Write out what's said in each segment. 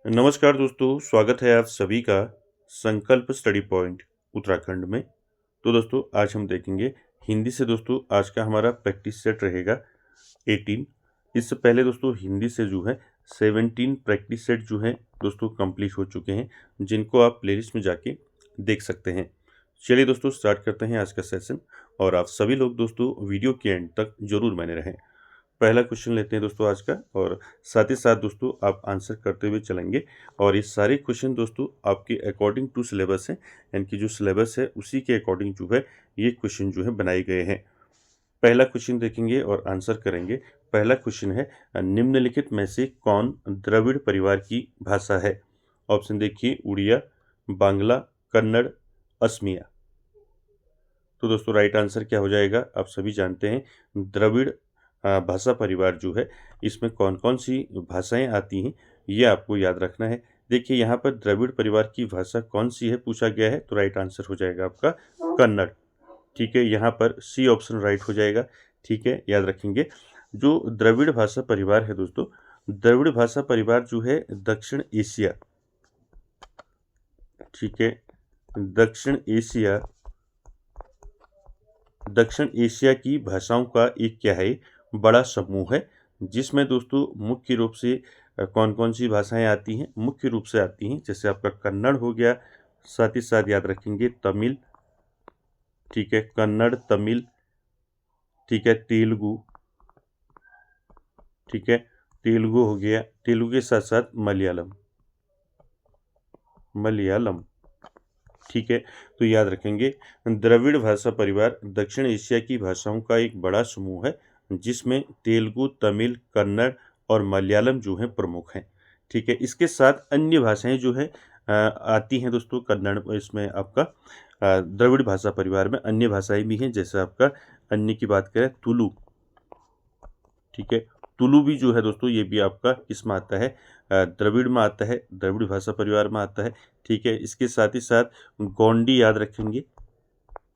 नमस्कार दोस्तों, स्वागत है आप सभी का संकल्प स्टडी पॉइंट उत्तराखंड में। तो दोस्तों आज हम देखेंगे हिंदी से। दोस्तों आज का हमारा प्रैक्टिस सेट रहेगा 18। इससे पहले दोस्तों हिंदी से जो है 17 प्रैक्टिस सेट जो है दोस्तों कंप्लीट हो चुके हैं, जिनको आप प्लेलिस्ट में जाके देख सकते हैं। चलिए दोस्तों स्टार्ट करते हैं आज का सेशन, और आप सभी लोग दोस्तों वीडियो के एंड तक जरूर बने रहें। पहला क्वेश्चन लेते हैं दोस्तों आज का, और साथ ही साथ दोस्तों आप आंसर करते हुए चलेंगे। और ये सारे क्वेश्चन दोस्तों आपके अकॉर्डिंग टू सिलेबस हैं, यानी कि जो सिलेबस है उसी के अकॉर्डिंग जो है ये क्वेश्चन जो है बनाए गए हैं। पहला क्वेश्चन देखेंगे और आंसर करेंगे। पहला क्वेश्चन है, निम्नलिखित में से कौन द्रविड़ परिवार की भाषा है? ऑप्शन देखिए, उड़िया, बांग्ला, कन्नड़, असमिया। तो दोस्तों राइट आंसर क्या हो जाएगा? आप सभी जानते हैं द्रविड़ भाषा परिवार जो है इसमें कौन कौन सी भाषाएं आती हैं, ये आपको याद रखना है। देखिए यहाँ पर द्रविड़ परिवार की भाषा कौन सी है पूछा गया है, तो राइट आंसर हो जाएगा आपका कन्नड़। ठीक है, यहाँ पर सी ऑप्शन राइट हो जाएगा। ठीक है, याद रखेंगे जो द्रविड़ भाषा परिवार है दोस्तों, द्रविड़ भाषा परिवार जो है दक्षिण एशिया, ठीक है, दक्षिण एशिया की भाषाओं का एक क्या है, बड़ा समूह है, जिसमें दोस्तों मुख्य रूप से कौन कौन सी भाषाएं आती हैं? मुख्य रूप से आती हैं जैसे आपका कन्नड़ हो गया, साथ ही साथ याद रखेंगे तमिल, ठीक है, कन्नड़, तमिल, ठीक है, तेलुगु, ठीक है, तेलुगु हो गया, तेलुगु के साथ साथ मलयालम, ठीक है। तो याद रखेंगे द्रविड़ भाषा परिवार दक्षिण एशिया की भाषाओं का एक बड़ा समूह है, जिसमें तेलुगु, तमिल, कन्नड़ और मलयालम जो है प्रमुख हैं। ठीक है, इसके साथ अन्य भाषाएं जो है आती हैं दोस्तों कन्नड़, इसमें आपका द्रविड़ भाषा परिवार में अन्य भाषाएं भी हैं, जैसे आपका अन्य की बात करें तुलु, ठीक है, तुलु भी जो है दोस्तों ये भी आपका किस में आता है? द्रविड़ में आता है, द्रविड़ भाषा परिवार में आता है। ठीक है, इसके साथ ही साथ गोंडी याद रखेंगे,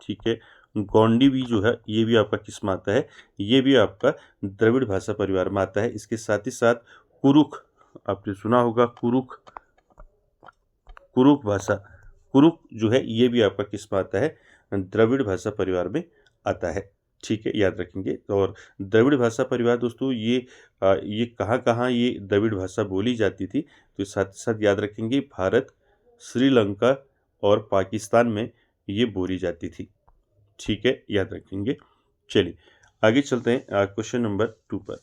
ठीक है, गोंडी भी जो है ये भी आपका किस में आता है? ये भी आपका द्रविड़ भाषा परिवार में आता है। इसके साथ ही साथ कुरुख, आपने सुना होगा कुरुख, कुरुख भाषा, कुरुख जो है ये भी आपका किस में आता है? द्रविड़ भाषा परिवार में आता है। ठीक है, याद रखेंगे। और द्रविड़ भाषा परिवार दोस्तों ये कहाँ ये द्रविड़ भाषा बोली जाती थी, तो साथ साथ याद रखेंगे भारत, श्रीलंका और पाकिस्तान में ये बोली जाती थी। ठीक है, याद रखेंगे। चलिए आगे चलते हैं क्वेश्चन नंबर 2 पर।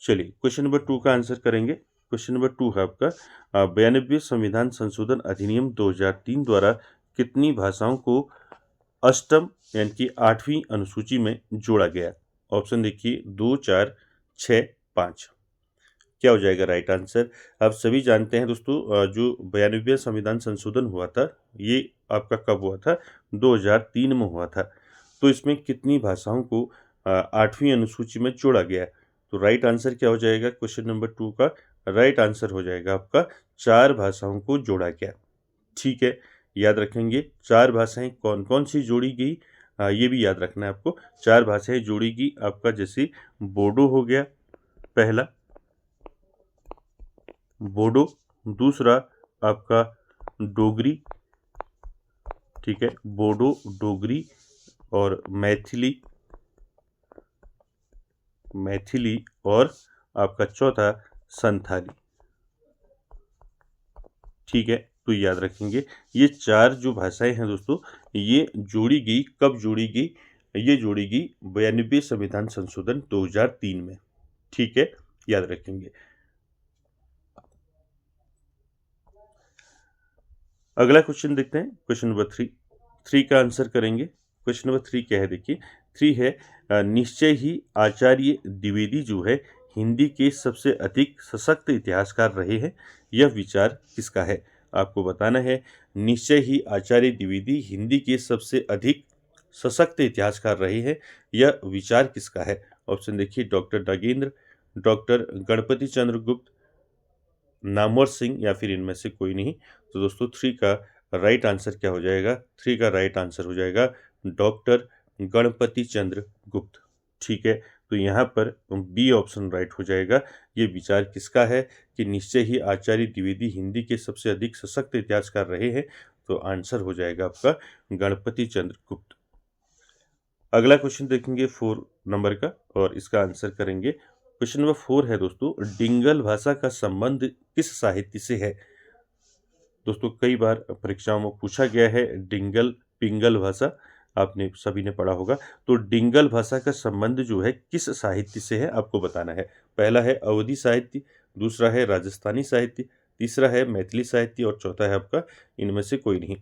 चलिए क्वेश्चन नंबर 2 का आंसर करेंगे। क्वेश्चन नंबर 2 है आपका, 92वें संविधान संशोधन अधिनियम 2003 द्वारा कितनी भाषाओं को अष्टम यानी कि 8वीं अनुसूची में जोड़ा गया? ऑप्शन देखिए 2, 4, 6, 5। क्या हो जाएगा राइट आंसर? आप सभी जानते हैं दोस्तों जो 92वें संविधान संशोधन हुआ था ये आपका कब हुआ था? 2003 में हुआ था। तो इसमें कितनी भाषाओं को 8वीं अनुसूची में जोड़ा गया? तो राइट आंसर क्या हो जाएगा क्वेश्चन नंबर 2 का? राइट आंसर हो जाएगा आपका 4 भाषाओं को जोड़ा गया। ठीक है, याद रखेंगे 4 भाषाएं कौन कौन सी जोड़ी गई, ये भी याद रखना है आपको। 4 भाषाएं जोड़ी गई आपका, जैसे बोडो हो गया पहला, बोडो, दूसरा आपका डोगरी, ठीक है, बोडो, डोगरी और मैथिली और आपका चौथा संथाली। ठीक है, तो याद रखेंगे ये 4 जो भाषाएं हैं दोस्तों ये जोड़ी गई, कब जोड़ी गई? ये जोड़ी गई 92वें संविधान संशोधन 2003 में। ठीक है, याद रखेंगे। अगला क्वेश्चन देखते हैं, क्वेश्चन नंबर 3 का आंसर करेंगे। क्वेश्चन नंबर 3 क्या है देखिए, 3 है, निश्चय ही आचार्य द्विवेदी जो है हिंदी के सबसे अधिक सशक्त इतिहासकार रहे हैं, यह विचार किसका है? आपको बताना है निश्चय ही आचार्य द्विवेदी हिंदी के सबसे अधिक सशक्त इतिहासकार रहे हैं, यह विचार किसका है? ऑप्शन देखिए डॉक्टर नागेंद्र, डॉक्टर गणपति चंद्र गुप्त, नामवर सिंह या फिर इनमें से कोई नहीं। तो दोस्तों 3 का राइट आंसर क्या हो जाएगा? 3 का राइट आंसर हो जाएगा डॉक्टर गणपति चंद्र गुप्त। ठीक है, तो यहाँ पर बी ऑप्शन राइट हो जाएगा। ये विचार किसका है कि निश्चय ही आचार्य द्विवेदी हिंदी के सबसे अधिक सशक्त इतिहासकार रहे हैं। तो आंसर हो जाएगा आपका गणपति चंद्र गुप्त। अगला क्वेश्चन देखेंगे 4 नंबर का और इसका आंसर करेंगे। क्वेश्चन नंबर 4 है दोस्तों, डिंगल भाषा का संबंध किस साहित्य से है। दोस्तों कई बार परीक्षाओं में पूछा गया है डिंगल पिंगल भाषा, आपने सभी ने पढ़ा होगा। तो डिंगल भाषा का संबंध जो है किस साहित्य से है आपको बताना है। पहला है अवधी साहित्य, दूसरा है राजस्थानी साहित्य, तीसरा है मैथिली साहित्य और चौथा है आपका इनमें से कोई नहीं।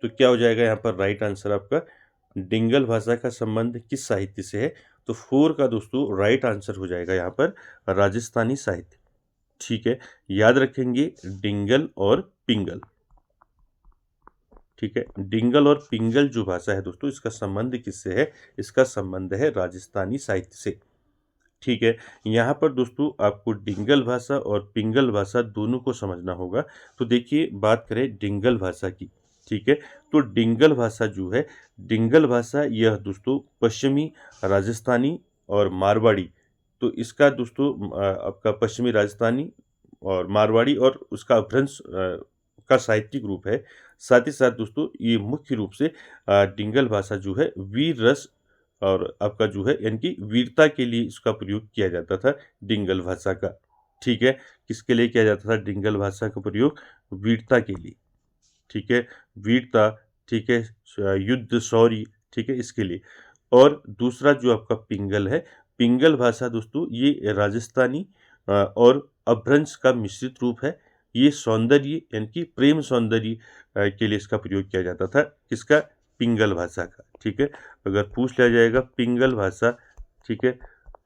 तो क्या हो जाएगा यहाँ पर राइट आंसर आपका डिंगल भाषा का संबंध किस साहित्य से है। तो 4 का दोस्तों राइट आंसर हो जाएगा यहाँ पर राजस्थानी साहित्य। ठीक है, याद रखेंगे डिंगल और पिंगल। ठीक है, डिंगल और पिंगल जो भाषा है दोस्तों इसका संबंध किससे है, इसका संबंध है राजस्थानी साहित्य से। ठीक है, यहाँ पर दोस्तों आपको डिंगल भाषा और पिंगल भाषा दोनों को समझना होगा। तो देखिए बात करें डिंगल भाषा की। ठीक है, तो डिंगल भाषा जो है, डिंगल भाषा यह दोस्तों पश्चिमी राजस्थानी और मारवाड़ी, तो इसका दोस्तों आपका पश्चिमी राजस्थानी और मारवाड़ी और उसका अपभ्रंश का साहित्यिक रूप है। साथ ही साथ दोस्तों ये मुख्य रूप से डिंगल भाषा जो है वीर रस और आपका जो है यानी कि वीरता के लिए इसका प्रयोग किया जाता था डिंगल भाषा का। ठीक है, किसके लिए किया जाता था डिंगल भाषा का प्रयोग, वीरता के लिए। ठीक है, वीरता, ठीक है, युद्ध शौर्य, ठीक है, इसके लिए। और दूसरा जो आपका पिंगल है, पिंगल भाषा दोस्तों ये राजस्थानी और अपभ्रंश का मिश्रित रूप है। ये सौंदर्य यानी कि प्रेम सौंदर्य के लिए इसका प्रयोग किया जाता था, किसका, पिंगल भाषा का। ठीक है, अगर पूछ लिया जाएगा पिंगल भाषा, ठीक है,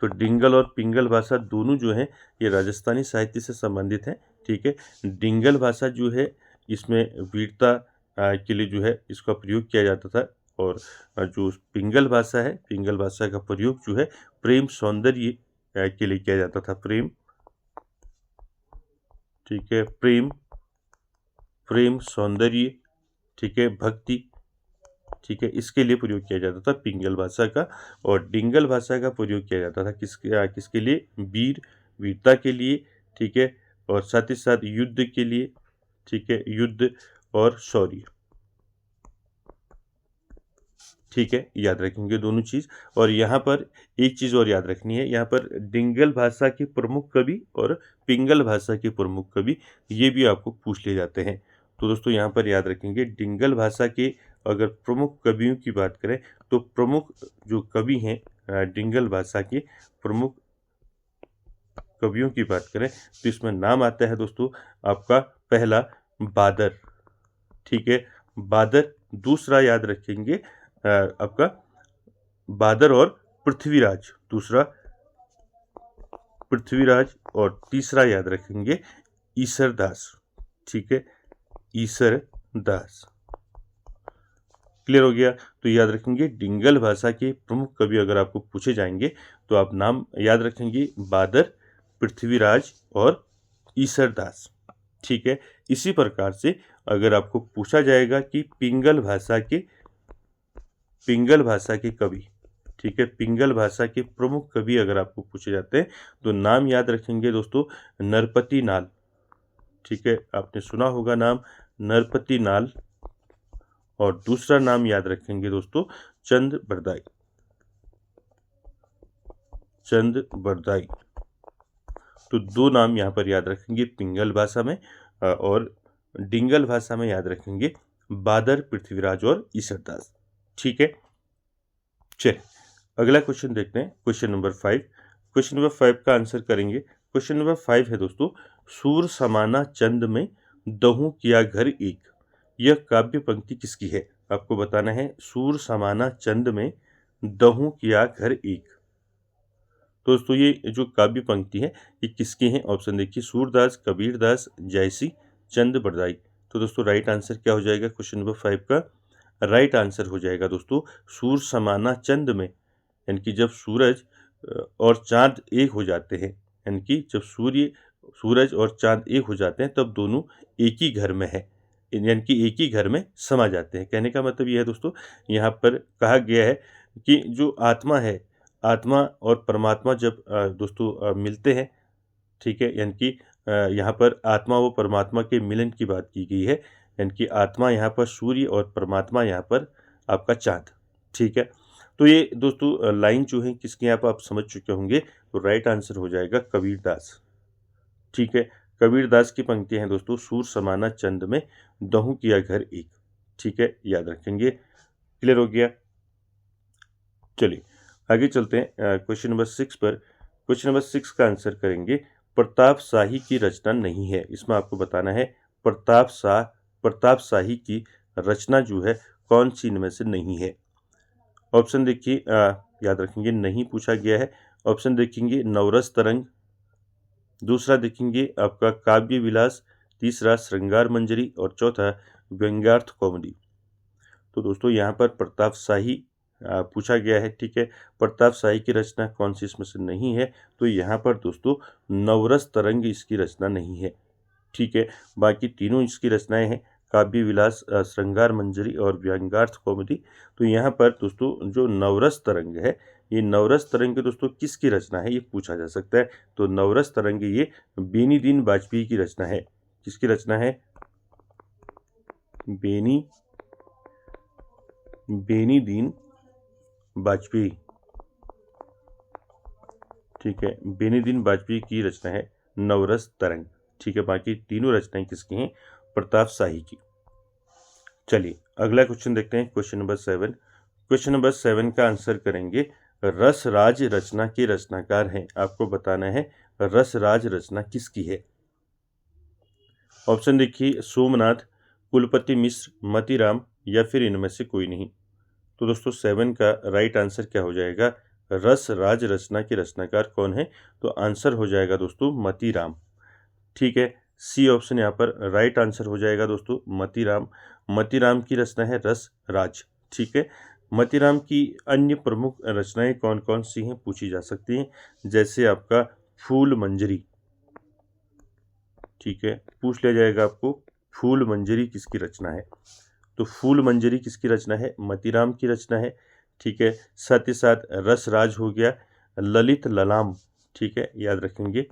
तो डिंगल और पिंगल भाषा दोनों जो हैं ये राजस्थानी साहित्य से संबंधित हैं। ठीक है, डिंगल भाषा जो है इसमें वीरता के लिए जो है इसका प्रयोग किया जाता था और जो पिंगल भाषा है, पिंगल भाषा का प्रयोग जो है प्रेम सौंदर्य के लिए किया जाता था। प्रेम, ठीक है, प्रेम सौंदर्य, ठीक है, भक्ति, ठीक है, इसके लिए प्रयोग किया जाता था पिंगल भाषा का। और डिंगल भाषा का प्रयोग किया जाता था किसके लिए, वीरता के लिए। ठीक है, और साथ ही साथ युद्ध के लिए। ठीक है, युद्ध और शौर्य। ठीक है, याद रखेंगे दोनों चीज। और यहाँ पर एक चीज और याद रखनी है, यहाँ पर डिंगल भाषा के प्रमुख कवि और पिंगल भाषा के प्रमुख कवि ये भी आपको पूछ लिए जाते हैं। तो दोस्तों यहाँ पर याद रखेंगे डिंगल भाषा के अगर प्रमुख कवियों की बात करें तो प्रमुख जो कवि हैं डिंगल भाषा के प्रमुख कवियों की बात करें तो इसमें नाम आता है दोस्तों आपका पहला बादर। ठीक है, बादर। दूसरा याद रखेंगे आपका बादर और पृथ्वीराज, दूसरा पृथ्वीराज। और तीसरा याद रखेंगे ईसरदास। ठीक है, ईसरदास। क्लियर हो गया। तो याद रखेंगे डिंगल भाषा के प्रमुख कवि अगर आपको पूछे जाएंगे तो आप नाम याद रखेंगे बादर, पृथ्वीराज और ईसरदास। ठीक है, इसी प्रकार से अगर आपको पूछा जाएगा कि पिंगल भाषा के कवि, ठीक है, पिंगल भाषा के प्रमुख कवि अगर आपको पूछे जाते हैं तो नाम याद रखेंगे दोस्तों नरपति नाल। ठीक है, आपने सुना होगा नाम नरपति नाल। और दूसरा नाम याद रखेंगे दोस्तों चंद बरदाई, चंद बरदाई। तो दो नाम यहाँ पर याद रखेंगे पिंगल भाषा में और डिंगल भाषा में याद रखेंगे बादर, पृथ्वीराज और ईसरदास। ठीक है, चलिए अगला क्वेश्चन देखते हैं, क्वेश्चन नंबर 5। क्वेश्चन नंबर 5 का आंसर करेंगे। क्वेश्चन नंबर 5 है दोस्तों, सूर समाना चंद में दहूं किया घर एक, यह काव्य पंक्ति किसकी है। आपको बताना है सूर समाना चंद में दहूं किया घर एक। दोस्तों ये जो काव्य पंक्ति है ये किसकी है, ऑप्शन देखिए सूरदास, कबीरदास, जयसी, चंद बरदाई। तो दोस्तों राइट आंसर क्या हो जाएगा क्वेश्चन नंबर 5 का, राइट आंसर हो जाएगा दोस्तों सूर समाना चंद में, यानी कि जब सूरज और चांद एक हो जाते हैं, यानी कि जब सूरज और चांद एक हो जाते हैं तब दोनों एक ही घर में है, यानी कि एक ही घर में समा जाते हैं। कहने का मतलब यह है दोस्तों यहाँ पर कहा गया है कि जो आत्मा है, आत्मा और परमात्मा जब दोस्तों मिलते हैं, ठीक है, यानी कि यहाँ पर आत्मा व परमात्मा के मिलन की बात की गई है, यानी कि आत्मा यहाँ पर सूर्य और परमात्मा यहाँ पर आपका चाँद, ठीक है। तो ये दोस्तों लाइन जो है किसकी यहाँ पर आप समझ चुके होंगे, तो राइट आंसर हो जाएगा कबीरदास, ठीक है। कबीरदास की पंक्तियाँ हैं दोस्तों, सूर समाना चंद में दहु किया घर एक, ठीक है, याद रखेंगे। क्लियर हो गया। चलिए आगे चलते हैं क्वेश्चन नंबर 6 पर। क्वेश्चन नंबर 6 का आंसर करेंगे, प्रताप शाही की रचना नहीं है। इसमें आपको बताना है प्रताप शाही की रचना जो है कौन सी इनमें से नहीं है। ऑप्शन देखिए, याद रखेंगे नहीं पूछा गया है। ऑप्शन देखेंगे नवरस तरंग, दूसरा देखेंगे आपका काव्य विलास, तीसरा श्रृंगार मंजरी और चौथा व्यंग्यार्थ कॉमेडी। तो दोस्तों यहाँ पर प्रताप शाही पूछा गया है, ठीक है। प्रताप शाही की रचना कौन सी इसमें से नहीं है, तो यहाँ पर दोस्तों नवरस तरंग इसकी रचना नहीं है, ठीक है। बाकी तीनों इसकी रचनाएं हैं, काव्य विलास, श्रृंगार मंजरी और व्यंग्यार्थ कॉमेडी। तो यहाँ पर दोस्तों जो नवरस तरंग है, ये नवरस तरंग दोस्तों किसकी रचना है, ये पूछा जा सकता है। तो नवरस तरंग ये बेनीदीन वाजपेयी की रचना है। किसकी रचना है, बेनीदीन वाजपेयी, ठीक है, बेनीदीन वाजपेयी की रचना है नवरस तरंग, ठीक है। बाकी तीनों रचनाएं किसकी हैं, प्रताप शाही की। चलिए अगला क्वेश्चन देखते हैं, क्वेश्चन नंबर 7। क्वेश्चन नंबर 7 का आंसर करेंगे, रसराज रचना के रचनाकार हैं। आपको बताना है रसराज रचना किसकी है। ऑप्शन देखिए सोमनाथ, कुलपति मिश्र, मतीराम या फिर इनमें से कोई नहीं। तो दोस्तों 7 का राइट आंसर क्या हो जाएगा, रसराज रचना के रचनाकार कौन है, तो आंसर हो जाएगा दोस्तों मतीराम, ठीक है। सी ऑप्शन यहाँ पर राइट आंसर हो जाएगा दोस्तों मतीराम। मतीराम की रचना है रसराज, ठीक है। मतीराम की अन्य प्रमुख रचनाएं कौन कौन सी हैं पूछी जा सकती हैं, जैसे आपका फूल मंजरी, ठीक है, पूछ लिया जाएगा आपको फूल मंजरी किसकी रचना है। तो फूल मंजरी किसकी रचना है, मतीराम की रचना है, ठीक है। साथ ही साथ रसराज हो गया, ललित ललाम, ठीक है, याद रखेंगे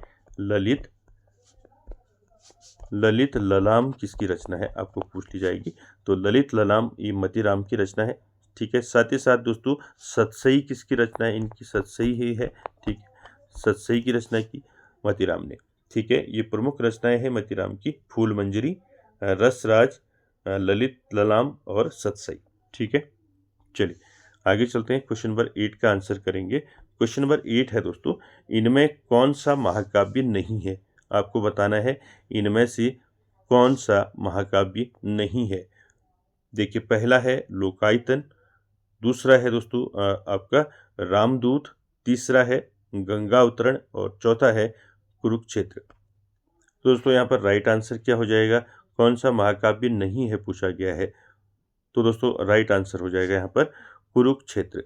ललित ललाम किसकी रचना है, आपको पूछ ली जाएगी। तो ललित ललाम ये मतीराम की रचना है, ठीक है। साथ ही साथ दोस्तों सतसई किसकी रचना है, इनकी सतसई ही है, ठीक है, सतसई की रचना की मतीराम ने, ठीक है। ये प्रमुख रचनाएं हैं मतीराम की, फूल मंजरी, रसराज, ललित ललाम और सतसई, ठीक है। चलिए आगे चलते हैं, क्वेश्चन नंबर 8 का आंसर करेंगे। क्वेश्चन नंबर 8 है दोस्तों, इनमें कौन सा महाकाव्य नहीं है। आपको बताना है इनमें से कौन सा महाकाव्य नहीं है। देखिए पहला है लोकायतन, दूसरा है दोस्तों आपका रामदूत, तीसरा है गंगा अवतरण और चौथा है कुरुक्षेत्र। तो दोस्तों यहाँ पर राइट आंसर क्या हो जाएगा, कौन सा महाकाव्य नहीं है पूछा गया है। तो दोस्तों राइट आंसर हो जाएगा यहाँ पर कुरुक्षेत्र,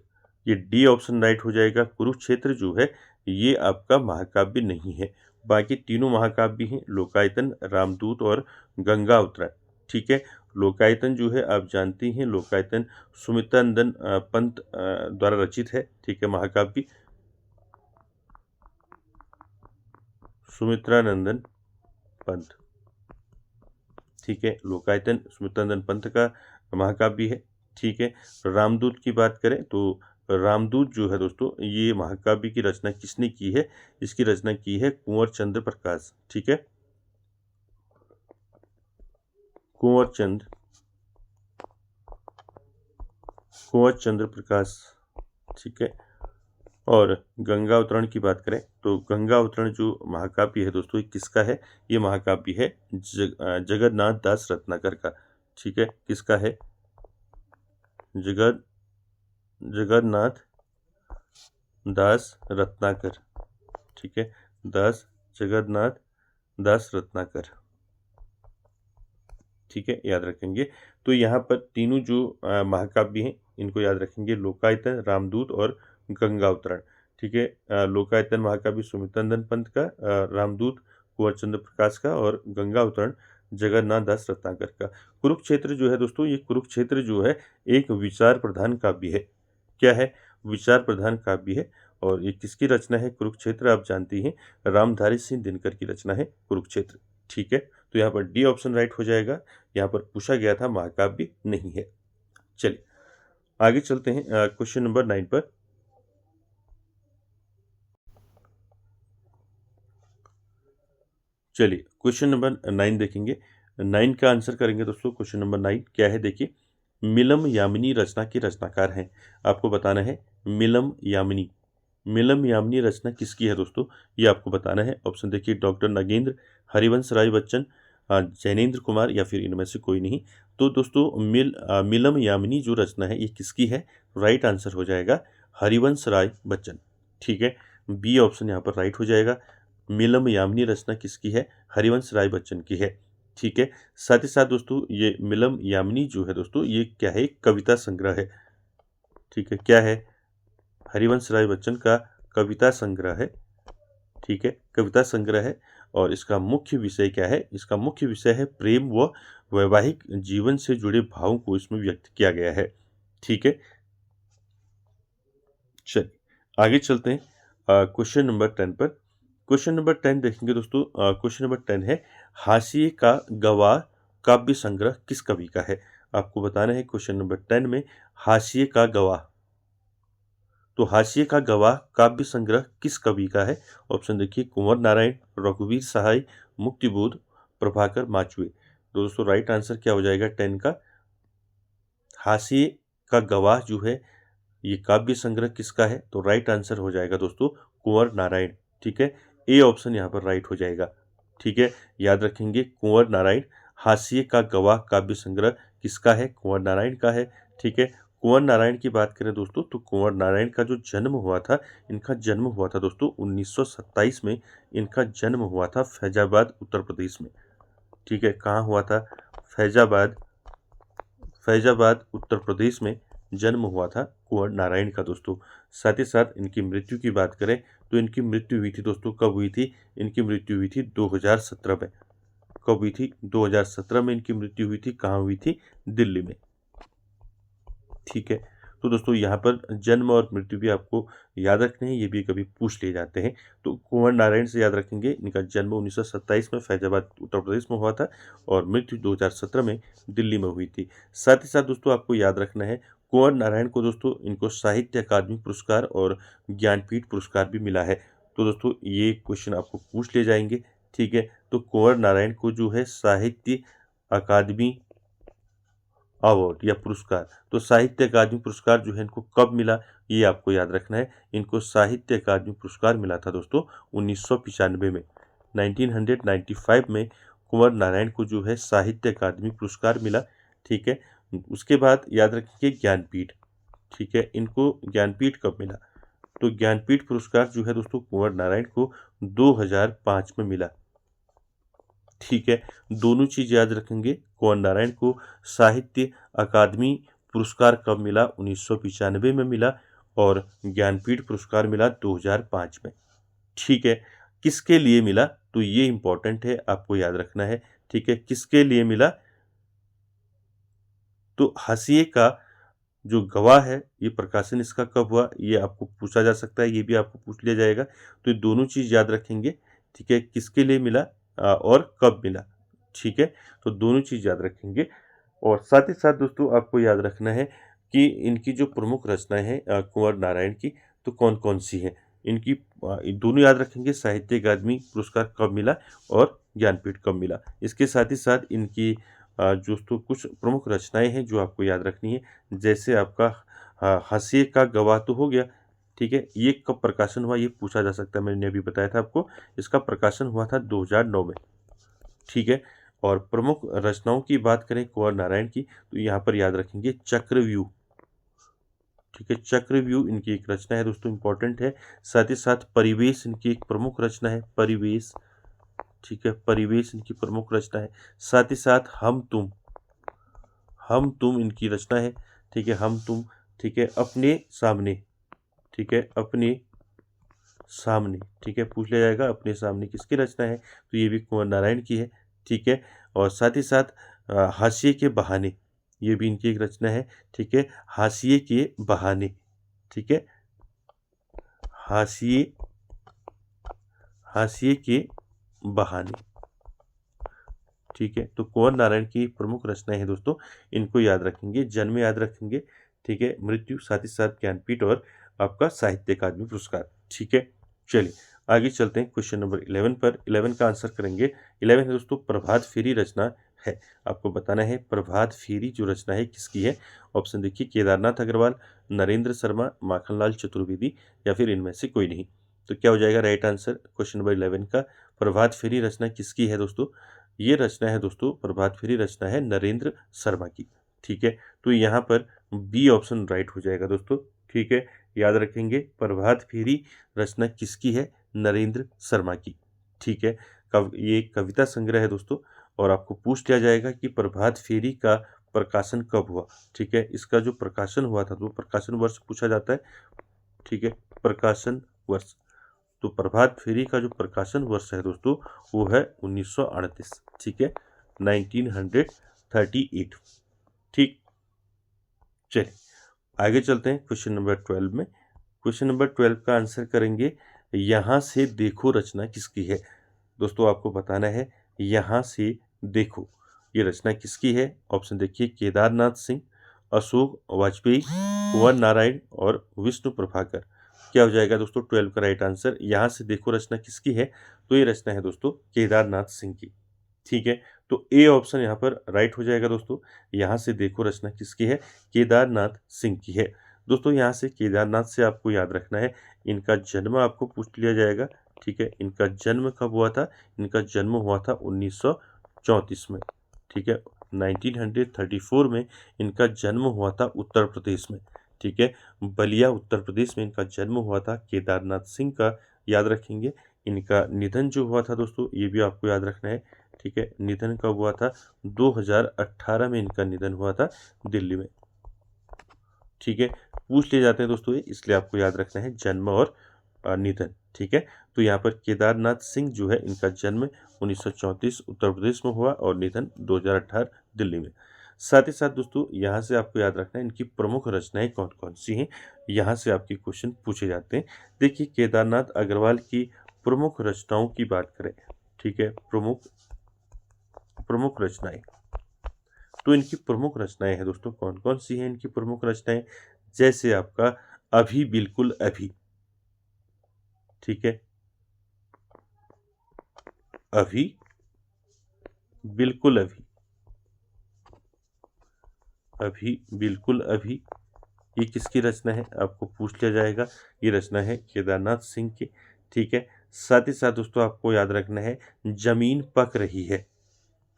ये डी ऑप्शन राइट हो जाएगा। कुरुक्षेत्र जो है ये आपका महाकाव्य नहीं है। बाकी तीनों महाकाव्य हैं, लोकायतन, रामदूत और गंगा अवतरण, ठीक है। लोकायतन जो है आप जानते हैं, लोकायतन सुमित्रानंदन पंत द्वारा रचित है, ठीक है, महाकाव्य सुमित्रानंदन पंत, ठीक है। लोकायतन सुमित्रानंदन पंत का महाकाव्य है, ठीक है। रामदूत की बात करें तो रामदूत जो है दोस्तों ये महाकाव्य की रचना किसने की है, इसकी रचना की है कुंवर चंद्र प्रकाश, ठीक है, कुंवर चंद्र प्रकाश, ठीक है। और गंगा अवतरण की बात करें तो गंगा अवतरण जो महाकाव्य है दोस्तों ये किसका है, ये महाकाव्य है जगन्नाथ दास रत्नाकर का, ठीक है। किसका है, जगन्नाथ दास रत्नाकर, ठीक है, जगन्नाथ दास रत्नाकर, ठीक है, याद रखेंगे। तो यहाँ पर तीनों जो महाकाव्य हैं इनको याद रखेंगे, लोकायतन, रामदूत और गंगा अवतरण, ठीक है। लोकायतन महाकाव्य सुमित्रानंदन पंत का, रामदूत कुंवर चंद्र प्रकाश का और गंगा अवतरण जगन्नाथ दास रत्नाकर का। कुरुक्षेत्र जो है दोस्तों ये कुरुक्षेत्र जो है एक विचार प्रधान काव्य है। क्या है, विचार प्रधान काव्य है और ये किसकी रचना है? कुरुक्षेत्र आप जानती हैं, रामधारी सिंह दिनकर की रचना है कुरुक्षेत्र। ठीक है, तो यहाँ पर डी ऑप्शन राइट हो जाएगा। यहाँ पर पूछा गया था महाकाव्य नहीं है। चलिए आगे चलते हैं क्वेश्चन नंबर 9 पर। चलिए क्वेश्चन नंबर 9 देखेंगे। 9 का आंसर करेंगे दोस्तों। क्वेश्चन नंबर 9 क्या है देखिए, मिलम यामिनी रचना के रचनाकार हैं। आपको बताना है मिलम यामिनी। मिलम यामिनी रचना किसकी है दोस्तों, ये आपको बताना है। ऑप्शन देखिए, डॉक्टर नगेंद्र, हरिवंश राय बच्चन, जैनेन्द्र कुमार या फिर इनमें से कोई नहीं। तो दोस्तों मिलम यामिनी जो रचना है ये किसकी है? राइट आंसर हो जाएगा हरिवंश राय बच्चन। ठीक है, बी ऑप्शन यहाँ पर राइट हो जाएगा। मिलम यामिनी रचना किसकी है? हरिवंश राय बच्चन की है। ठीक है, साथ ही साथ दोस्तों ये मिलम यामिनी जो है दोस्तों ये क्या है? कविता संग्रह है। ठीक है, क्या है? हरिवंश राय बच्चन का कविता संग्रह है। ठीक है, कविता संग्रह है। और इसका मुख्य विषय क्या है? इसका मुख्य विषय है प्रेम व वैवाहिक जीवन से जुड़े भावों को इसमें व्यक्त किया गया है। ठीक है, चलिए आगे चलते हैं क्वेश्चन नंबर 10 पर। क्वेश्चन नंबर 10 देखेंगे दोस्तों। क्वेश्चन नंबर 10 है, हाशिए का गवाह काव्य संग्रह किस कवि का है? आपको बताना है क्वेश्चन नंबर 10 में हाशिए का गवाह। तो हाशिए का गवाह काव्य संग्रह किस कवि का है? ऑप्शन देखिए, कुंवर नारायण, रघुवीर सहाय, मुक्तिबोध, प्रभाकर माचुए। तो दोस्तों राइट आंसर क्या हो जाएगा 10 का? हाशिए का गवाह जो है ये काव्य संग्रह किसका है? तो राइट आंसर हो जाएगा दोस्तों कुंवर नारायण। ठीक है, ए ऑप्शन यहाँ पर राइट हो जाएगा। ठीक है, याद रखेंगे कुंवर नारायण। हाशिए का गवाह काव्य संग्रह किसका है? कुंवर नारायण का है। ठीक है, कुंवर नारायण की बात करें दोस्तों तो कुंवर नारायण का जो जन्म हुआ था, इनका जन्म हुआ था दोस्तों 1927 में। इनका जन्म हुआ था फैजाबाद उत्तर प्रदेश में। ठीक है, कहाँ हुआ था? फैजाबाद, फैजाबाद उत्तर प्रदेश में जन्म हुआ था कुंवर नारायण का दोस्तों। साथ ही साथ इनकी मृत्यु की बात करें तो इनकी मृत्यु हुई थी दोस्तों, कब हुई थी? इनकी मृत्यु हुई थी 2017 में। कब हुई थी? 2017 में इनकी मृत्यु हुई थी। कहाँ हुई थी? दिल्ली में। ठीक है, तो दोस्तों यहाँ पर जन्म और मृत्यु भी आपको याद रखने हैं, ये भी कभी पूछ लिए जाते हैं। तो कुंवर नारायण से याद रखेंगे, इनका जन्म 1927 में फैजाबाद उत्तर प्रदेश में हुआ था और मृत्यु 2017 में दिल्ली में हुई थी। साथ ही साथ दोस्तों आपको याद रखना है कुंवर नारायण को दोस्तों इनको साहित्य अकादमी पुरस्कार और ज्ञानपीठ पुरस्कार भी मिला है। तो दोस्तों ये क्वेश्चन आपको पूछ ले जाएंगे। ठीक है, तो कुंवर नारायण को जो है साहित्य अकादमी अवार्ड या पुरस्कार, तो साहित्य अकादमी पुरस्कार जो है इनको कब मिला, ये आपको याद रखना है। इनको साहित्य अकादमी पुरस्कार मिला था दोस्तों 1995 में। 1995 में कुंवर नारायण को जो है साहित्य अकादमी पुरस्कार मिला। ठीक है, उसके बाद याद रखिए ज्ञानपीठ। ठीक है, इनको ज्ञानपीठ कब मिला? तो ज्ञानपीठ पुरस्कार जो है दोस्तों कुंवर नारायण को 2005 में मिला। ठीक है, दोनों चीज याद रखेंगे। कुंवर नारायण को साहित्य अकादमी पुरस्कार कब मिला? 1995 में मिला। और ज्ञानपीठ पुरस्कार मिला 2005 में। ठीक है, किसके लिए मिला? तो ये इंपॉर्टेंट है, आपको याद रखना है। ठीक है, किसके लिए मिला? तो हाशिए का जो गवाह है ये प्रकाशन इसका कब हुआ, ये आपको पूछा जा सकता है, ये भी आपको पूछ लिया जाएगा। तो ये दोनों चीज याद रखेंगे। ठीक है, किसके लिए मिला और कब मिला। ठीक है, तो दोनों चीज याद रखेंगे। और साथ ही साथ दोस्तों आपको याद रखना है कि इनकी जो प्रमुख रचनाएं हैं कुंवर नारायण की, तो कौन कौन सी हैं इनकी, दोनों याद रखेंगे। साहित्य अकादमी पुरस्कार कब मिला और ज्ञानपीठ कब मिला। इसके साथ ही साथ इनकी दोस्तों कुछ प्रमुख रचनाएं हैं जो आपको याद रखनी है। जैसे आपका हाशिए का गवाह तो हो गया। ठीक है, ये कब प्रकाशन हुआ ये पूछा जा सकता है, मैंने अभी बताया था आपको। इसका प्रकाशन हुआ था 2009 में। ठीक है, और प्रमुख रचनाओं की बात करें कुंवर नारायण की, तो यहाँ पर याद रखेंगे चक्रव्यूह। ठीक है, चक्रव्यूह इनकी एक रचना है दोस्तों, इंपॉर्टेंट है। साथ ही साथ परिवेश इनकी एक प्रमुख रचना है, परिवेश। ठीक है, परिवेश इनकी प्रमुख रचना है। साथ ही साथ हम तुम इनकी रचना है। ठीक है, हम तुम। ठीक है, अपने सामने। ठीक है, अपने सामने। ठीक है, पूछ लिया जाएगा अपने सामने किसकी रचना है, तो ये भी कुंवर नारायण की है। ठीक है, और साथ ही साथ हाशिए के बहाने, ये भी इनकी एक रचना है। ठीक है, हाशिए के बहाने। ठीक है, हाशिए हाशिए के बहाने। ठीक है, तो कुंवर नारायण की प्रमुख रचनाएं हैं दोस्तों, इनको याद रखेंगे, जन्म याद रखेंगे, ठीक है, मृत्यु, साथ ही साथ ज्ञानपीठ और आपका साहित्य अकादमी पुरस्कार। ठीक है, चलिए आगे चलते हैं क्वेश्चन नंबर 11 पर। 11 का आंसर करेंगे। 11 है दोस्तों प्रभात फेरी रचना है। आपको बताना है प्रभात फेरी जो रचना है किसकी है। ऑप्शन देखिए, केदारनाथ अग्रवाल, नरेंद्र शर्मा, माखनलाल चतुर्वेदी या फिर इनमें से कोई नहीं। तो क्या हो जाएगा राइट आंसर क्वेश्चन नंबर 11 का। प्रभात फेरी रचना किसकी है दोस्तों। ये रचना है दोस्तों, प्रभात फेरी रचना है नरेंद्र शर्मा की। ठीक है, तो यहाँ पर बी ऑप्शन राइट हो जाएगा दोस्तों। ठीक है, याद रखेंगे प्रभात फेरी रचना किसकी है, नरेंद्र शर्मा की। ठीक है, ये एक कविता संग्रह है दोस्तों, और आपको पूछ लिया जाएगा कि प्रभात फेरी का प्रकाशन कब हुआ। ठीक है, इसका जो प्रकाशन हुआ था तो प्रकाशन वर्ष पूछा जाता है। ठीक है, प्रकाशन वर्ष, तो प्रभात फेरी का जो प्रकाशन वर्ष है दोस्तों वो है 1938। ठीक है, 1938। ठीक, चलिए आगे चलते हैं क्वेश्चन नंबर 12 में। क्वेश्चन नंबर 12 का आंसर करेंगे, यहाँ से देखो रचना किसकी है। दोस्तों आपको बताना है यहाँ से देखो ये रचना किसकी है। ऑप्शन देखिए, केदारनाथ सिंह, अशोक वाजपेयी, कुंवर नारायण और विष्णु प्रभाकर। क्या हो जाएगा दोस्तों 12 का राइट आंसर। यहाँ से देखो रचना किसकी है, तो ये रचना है दोस्तों केदारनाथ सिंह की। ठीक है, तो ए ऑप्शन यहाँ पर राइट हो जाएगा दोस्तों। यहाँ से देखो रचना किसकी है, केदारनाथ सिंह की है। दोस्तों यहाँ से केदारनाथ से आपको याद रखना है, इनका जन्म आपको पूछ लिया जाएगा। ठीक है, इनका जन्म कब हुआ था, इनका जन्म हुआ था 1934 में। ठीक है, 1934 में इनका जन्म हुआ था उत्तर प्रदेश में। ठीक है, बलिया उत्तर प्रदेश में इनका जन्म हुआ था केदारनाथ सिंह का। याद रखेंगे, इनका निधन जो हुआ था दोस्तों ये भी आपको याद रखना है। ठीक है, निधन कब हुआ था, 2018 में इनका निधन हुआ था दिल्ली में। ठीक है, पूछ लिए जाते हैं दोस्तों ये, इसलिए आपको याद रखना है जन्म और निधन। ठीक है, तो यहाँ पर केदारनाथ सिंह जो है इनका जन्म 1934 उत्तर प्रदेश में हुआ और निधन 2018 दिल्ली में। साथ ही साथ दोस्तों यहाँ से आपको याद रखना है इनकी प्रमुख रचनाएं कौन कौन सी हैं, यहाँ से आपके क्वेश्चन पूछे जाते हैं। देखिए, केदारनाथ अग्रवाल की प्रमुख रचनाओं की बात करें, ठीक है, प्रमुख रचनाएं, तो इनकी प्रमुख रचनाएं हैं दोस्तों कौन कौन सी हैं इनकी प्रमुख रचनाएं। जैसे आपका अभी बिल्कुल अभी। ठीक है, अभी बिल्कुल अभी, अभी बिल्कुल अभी, ये किसकी रचना है आपको पूछ लिया जाएगा। ये रचना है केदारनाथ सिंह की। ठीक है, साथ ही साथ दोस्तों आपको याद रखना है जमीन पक रही है।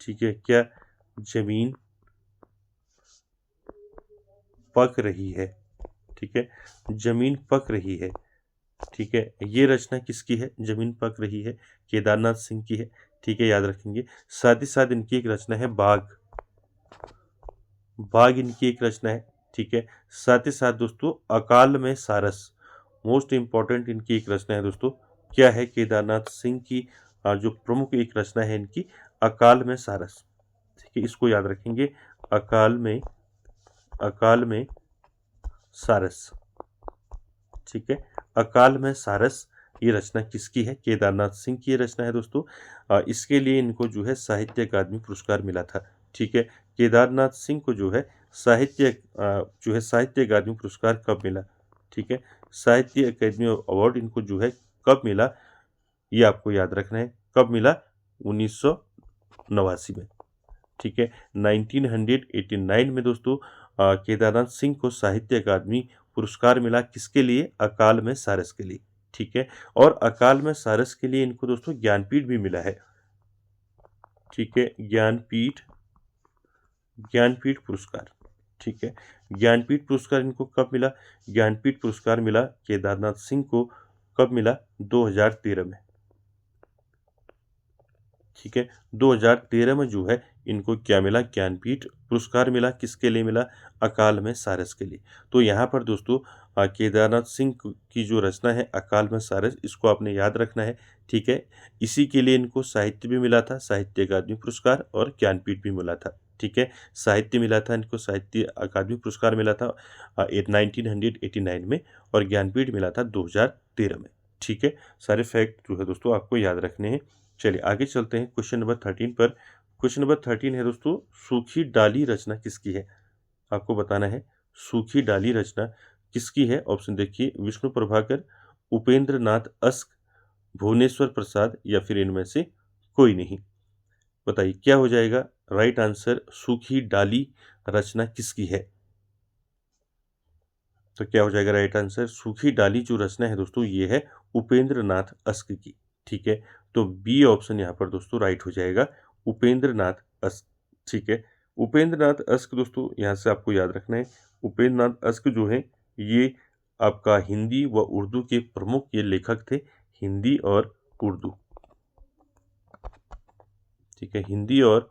ठीक है, क्या जमीन पक रही है। ठीक है, जमीन पक रही है। ठीक है, ये रचना किसकी है, जमीन पक रही है, केदारनाथ सिंह की है। ठीक है, याद रखेंगे। साथ ही साथ इनकी एक रचना है बाग, बाग इनकी एक रचना है। ठीक है, साथ ही साथ दोस्तों अकाल में सारस, मोस्ट इंपॉर्टेंट इनकी एक रचना है दोस्तों। क्या है, केदारनाथ सिंह की जो प्रमुख एक रचना है इनकी, अकाल में सारस। ठीक है, इसको याद रखेंगे, अकाल में सारस। ठीक है, अकाल में सारस ये रचना किसकी है, केदारनाथ सिंह की ये रचना है दोस्तों। इसके लिए इनको जो है साहित्य अकादमी पुरस्कार मिला था। ठीक है, केदारनाथ सिंह को जो है साहित्य अकादमी पुरस्कार कब मिला। ठीक है, साहित्य अकादमी अवार्ड इनको जो है कब मिला, ये आपको याद रखना है। कब मिला, 1989 में। ठीक है, 1989 में दोस्तों केदारनाथ सिंह को साहित्य अकादमी पुरस्कार मिला, किसके लिए, अकाल में सारस के लिए। ठीक है, और अकाल में सारस के लिए इनको दोस्तों ज्ञानपीठ भी मिला है। ठीक है, ज्ञानपीठ पुरस्कार। ठीक है, ज्ञानपीठ पुरस्कार इनको कब मिला, ज्ञानपीठ पुरस्कार मिला केदारनाथ सिंह को, कब मिला, 2013 में। ठीक है, 2013 में जो है इनको क्या मिला, ज्ञानपीठ पुरस्कार मिला, किसके लिए मिला, अकाल में सारस के लिए। तो यहाँ पर दोस्तों केदारनाथ सिंह की जो रचना है अकाल में सारस, इसको आपने याद रखना है। ठीक है, इसी के लिए इनको साहित्य भी मिला था, साहित्य अकादमी पुरस्कार और ज्ञानपीठ भी मिला था। ठीक है। साहित्य मिला था इनको, साहित्य अकादमी पुरस्कार मिला था 1989 में, और ज्ञानपीठ मिला था 2013 में। ठीक है, सारे फैक्ट जो है दोस्तों आपको याद रखने हैं। चलिए आगे चलते हैं क्वेश्चन नंबर 13 पर। क्वेश्चन नंबर 13 है दोस्तों, सूखी डाली रचना किसकी है? आपको बताना है सूखी डाली रचना किसकी है। ऑप्शन देखिए, विष्णु प्रभाकर, उपेंद्र नाथ अस्क, भुवनेश्वर प्रसाद, या फिर इनमें से कोई नहीं। बताइए क्या हो जाएगा राइट आंसर, सूखी डाली रचना किसकी है? तो क्या हो जाएगा राइट आंसर, सूखी डाली जो रचना है दोस्तों ये है उपेंद्र नाथ अस्क की। ठीक है, तो बी ऑप्शन यहाँ पर दोस्तों राइट हो जाएगा, उपेंद्र नाथ अस्क। ठीक है, उपेंद्र नाथ अस्क दोस्तों यहाँ से आपको याद रखना है, उपेंद्र नाथ अस्क जो है ये आपका हिंदी व उर्दू के प्रमुख ये लेखक थे, हिंदी और उर्दू। ठीक है, हिंदी और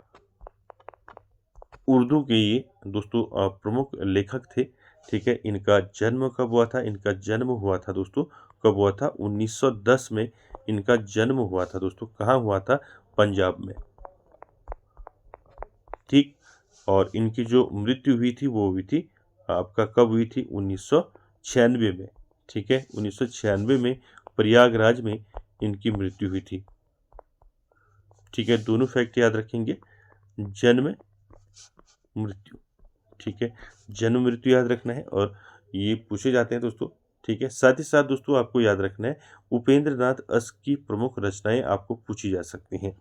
उर्दू के ये दोस्तों प्रमुख लेखक थे। ठीक है, इनका जन्म कब हुआ था? इनका जन्म हुआ था दोस्तों, कब हुआ था? 1910 में इनका जन्म हुआ था दोस्तों। कहाँ हुआ था? पंजाब में। ठीक, और इनकी जो मृत्यु हुई थी वो हुई थी आपका कब हुई थी? 1996 में। ठीक है, 1996 में प्रयागराज में इनकी मृत्यु हुई थी। ठीक है, दोनों फैक्ट याद रखेंगे, जन्म मृत्यु। ठीक है, जन्म मृत्यु याद रखना है और ये पूछे जाते हैं दोस्तों। ठीक है, साथ ही साथ दोस्तों आपको याद रखना है उपेंद्र नाथ अस्क की प्रमुख रचनाएं आपको पूछी जा सकती हैं।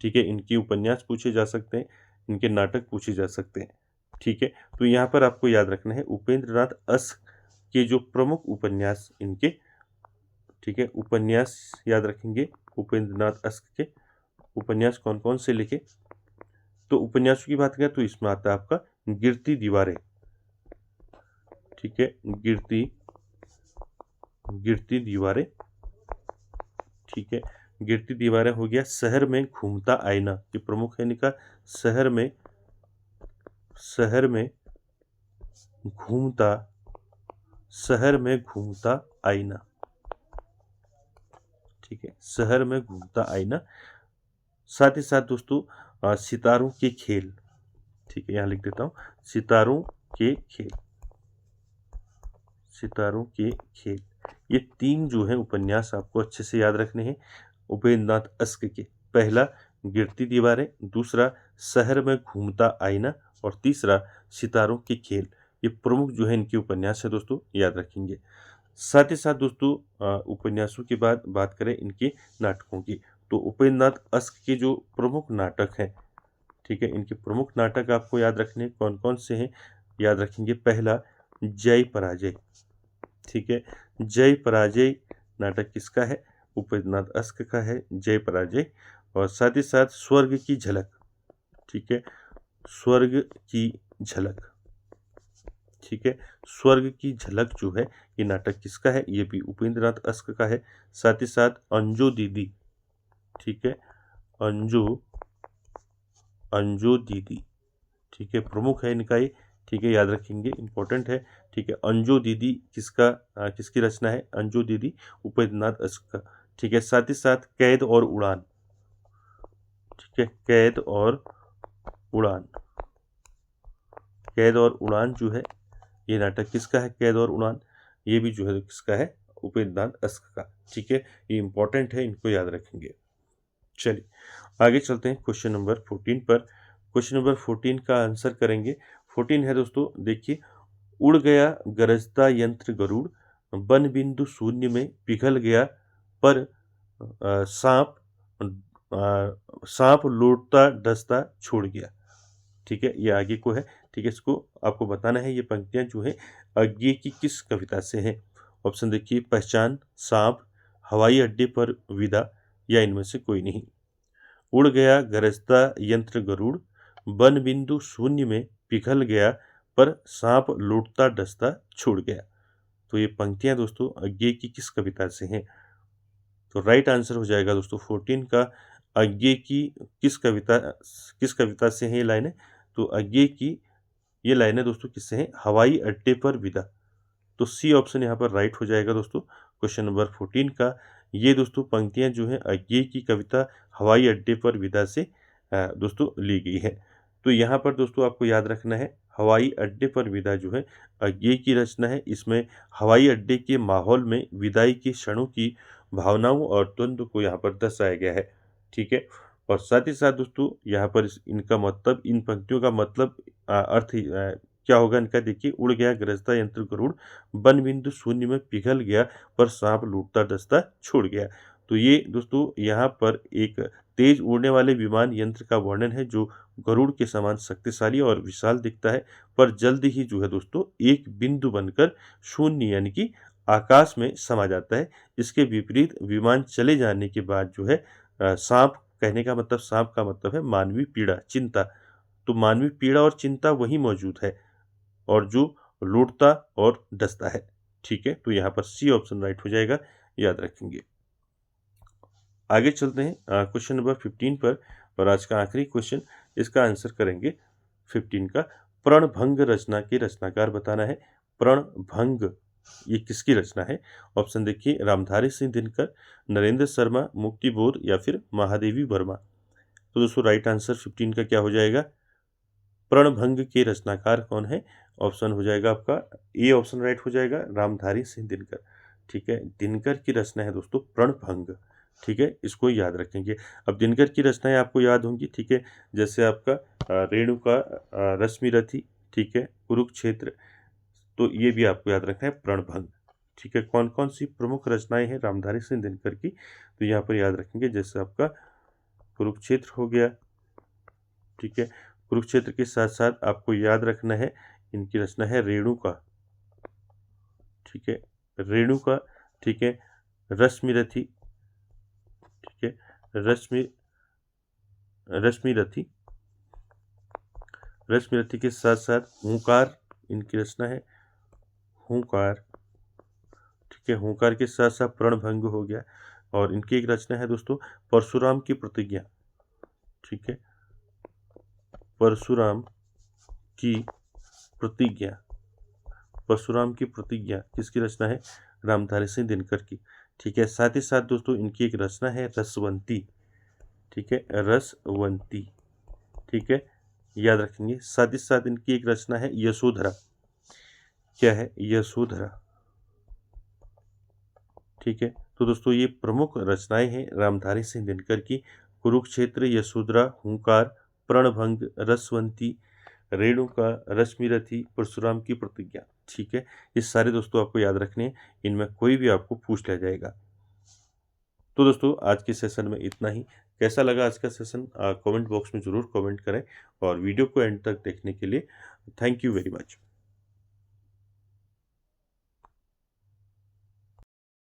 ठीक है, इनकी उपन्यास पूछे जा सकते हैं, इनके नाटक पूछे जा सकते हैं। ठीक है, तो यहाँ पर आपको याद रखना है उपेंद्र नाथ अस्क के जो प्रमुख उपन्यास इनके, ठीक है, उपन्यास याद रखेंगे उपेंद्र नाथ अस्क के उपन्यास कौन कौन से लिखे। तो उपन्यासों की बात करें तो इसमें आता है आपका गिरती दीवारें। ठीक है, गिरती दीवारें। ठीक है, गिरती दीवारें हो गया। शहर में घूमता आईना, ये प्रमुख है इनका, शहर में घूमता शहर में घूमता आईना। ठीक है, शहर में घूमता आईना। साथ ही साथ दोस्तों सितारों के खेल। ठीक है, यहाँ लिख देता हूँ, सितारों के खेल, सितारों के खेल। ये तीन जो है उपन्यास आपको अच्छे से याद रखने हैं उपेंद्र नाथ अस्क के। पहला गिरती दीवारें, दूसरा शहर में घूमता आईना, और तीसरा सितारों के खेल। ये प्रमुख जो है इनके उपन्यास है दोस्तों, याद रखेंगे। साथ ही साथ दोस्तों उपन्यासों के बाद बात करें इनके नाटकों की, तो उपेंद्र नाथ अस्क के जो प्रमुख नाटक हैं, ठीक है, इनके प्रमुख नाटक आपको याद रखने कौन कौन से हैं, याद रखेंगे। पहला जय पराजय। ठीक है, जय पराजय नाटक किसका है? उपेंद्र नाथ अस्क का है जय पराजय। और साथ ही साथ स्वर्ग की झलक। ठीक है, स्वर्ग की झलक। ठीक है, स्वर्ग की झलक जो है ये नाटक किसका है? ये भी उपेंद्र नाथ अस्क का है। साथ ही साथ अंजो दीदी। ठीक है, अंजो दीदी। ठीक है, प्रमुख है इनका ये। ठीक है, याद रखेंगे, इंपॉर्टेंट है। ठीक है, अंजो दीदी किसकी रचना है? अंजो दीदी उपेंद्र नाथ अस्क का। ठीक है, साथ ही साथ कैद और उड़ान। ठीक है, कैद और उड़ान। कैद और उड़ान जो है ये नाटक किसका है? कैद और उड़ान, ये भी जो है किसका है? उपेंद्र नाथ अस्क का। ठीक है, ये इंपॉर्टेंट है, इनको याद रखेंगे। चलिए आगे चलते हैं क्वेश्चन नंबर 14 पर। क्वेश्चन नंबर 14 का आंसर करेंगे। 14 है दोस्तों, देखिए, उड़ गया गरजता यंत्र गरुड़, वन बिंदु शून्य में पिघल गया, पर सांप लौटता डसता छोड़ गया। ठीक है, ये आगे को है। ठीक है, इसको आपको बताना है, ये पंक्तियां जो है आगे की किस कविता से हैं। ऑप्शन देखिए, पहचान, सांप, हवाई अड्डे पर विदा, या इनमें से कोई नहीं। उड़ गया गरजता यंत्र गरुड़, वन बिंदु शून्य में पिघल गया, पर सांप लौटता डसता छोड़ गया। तो ये पंक्तियां दोस्तों आगे की किस कविता से हैं? तो राइट आंसर हो जाएगा दोस्तों 14 का, आगे की किस कविता से हैं ये लाइनें? तो आगे की ये लाइनें दोस्तों किससे हैं? हवाई अड्डे पर विदा। तो सी ऑप्शन यहाँ पर राइट हो जाएगा दोस्तों क्वेश्चन नंबर 14 का। ये दोस्तों पंक्तियां जो हैं आगे की कविता हवाई अड्डे पर विदा से दोस्तों ली गई है। तो यहाँ पर दोस्तों आपको याद रखना है हवाई अड्डे पर विदा जो है ये की रचना है। इसमें हवाई अड्डे के माहौल में विदाई के क्षणों की भावनाओं और द्वंद्व को यहाँ पर दर्शाया गया है। ठीक है, और साथ ही साथ दोस्तों यहाँ पर इनका मतलब, इन पंक्तियों का मतलब अर्थ क्या होगा इनका, देखिए। उड़ गया गरजता यंत्र गरुड़, वन बिंदु शून्य में पिघल गया, पर सांप लूटता दस्ता छोड़ गया। तो ये दोस्तों यहाँ पर एक तेज उड़ने वाले विमान यंत्र का वर्णन है जो गरुड़ के समान शक्तिशाली और विशाल दिखता है, पर जल्द ही जो है दोस्तों एक बिंदु बनकर शून्य यानी कि आकाश में समा जाता है। इसके विपरीत विमान चले जाने के बाद जो है सांप, कहने का मतलब सांप का मतलब है मानवीय पीड़ा, चिंता। तो मानवीय पीड़ा और चिंता वही मौजूद है और जो लूटता और डसता है। ठीक है, तो यहाँ पर सी ऑप्शन राइट हो जाएगा, याद रखेंगे। आगे चलते हैं क्वेश्चन नंबर 15 पर, और आज का आखिरी क्वेश्चन, इसका आंसर करेंगे 15 का। प्रणभंग रचना के रचनाकार बताना है। प्रणभंग ये किसकी रचना है? ऑप्शन देखिए, रामधारी सिंह दिनकर, नरेंद्र शर्मा, मुक्तिबोध या फिर महादेवी वर्मा। तो दोस्तों राइट आंसर 15 का क्या हो जाएगा? प्रणभंग के रचनाकार कौन है? ऑप्शन हो जाएगा आपका ए ऑप्शन राइट हो जाएगा, रामधारी सिंह दिनकर। ठीक है, दिनकर की रचना है दोस्तों प्रणभंग। ठीक है, इसको याद रखेंगे। अब दिनकर की रचनाएं आपको याद होंगी। ठीक है, जैसे आपका रेणुका, रश्मिरथी, ठीक है, कुरुक्षेत्र, तो ये भी आपको याद रखना है प्रणभंग। ठीक है, कौन कौन सी प्रमुख रचनाएं हैं रामधारी सिंह दिनकर की, तो यहाँ पर याद रखेंगे। जैसे आपका कुरुक्षेत्र हो गया। ठीक है, कुरुक्षेत्र के साथ साथ आपको याद रखना है इनकी रचना है रेणुका। ठीक है, रेणुका। ठीक है, रश्मिरथी। ठीक है, रश्मिरथी। रश्मिरथी के साथ साथ हुंकार इनकी रचना है, हुंकार। ठीक है, हुंकार के साथ साथ प्रणभंग हो गया। और इनकी एक रचना है दोस्तों परशुराम की प्रतिज्ञा। ठीक है, परशुराम की प्रतिज्ञा। परशुराम की प्रतिज्ञा किसकी रचना है? रामधारी सिंह दिनकर की। ठीक है, साथ ही साथ दोस्तों इनकी एक रचना है रसवंती। ठीक है, रसवंती। ठीक है, याद रखेंगे। साथ ही साथ इनकी एक रचना है यशोधरा। क्या है? यशोधरा। ठीक है, तो दोस्तों ये प्रमुख रचनाएं हैं रामधारी सिंह दिनकर की। कुरुक्षेत्र, यशोधरा, हुंकार, प्रणभंग, रसवंती, रेणुका, रश्मिरथी, परशुराम की प्रतिज्ञा। ठीक है, ये सारे दोस्तों आपको याद रखने हैं, इनमें कोई भी आपको पूछ लिया जाएगा। तो दोस्तों आज के सेशन में इतना ही। कैसा लगा आज का सेशन कमेंट बॉक्स में ज़रूर कमेंट करें, और वीडियो को एंड तक देखने के लिए थैंक यू वेरी मच।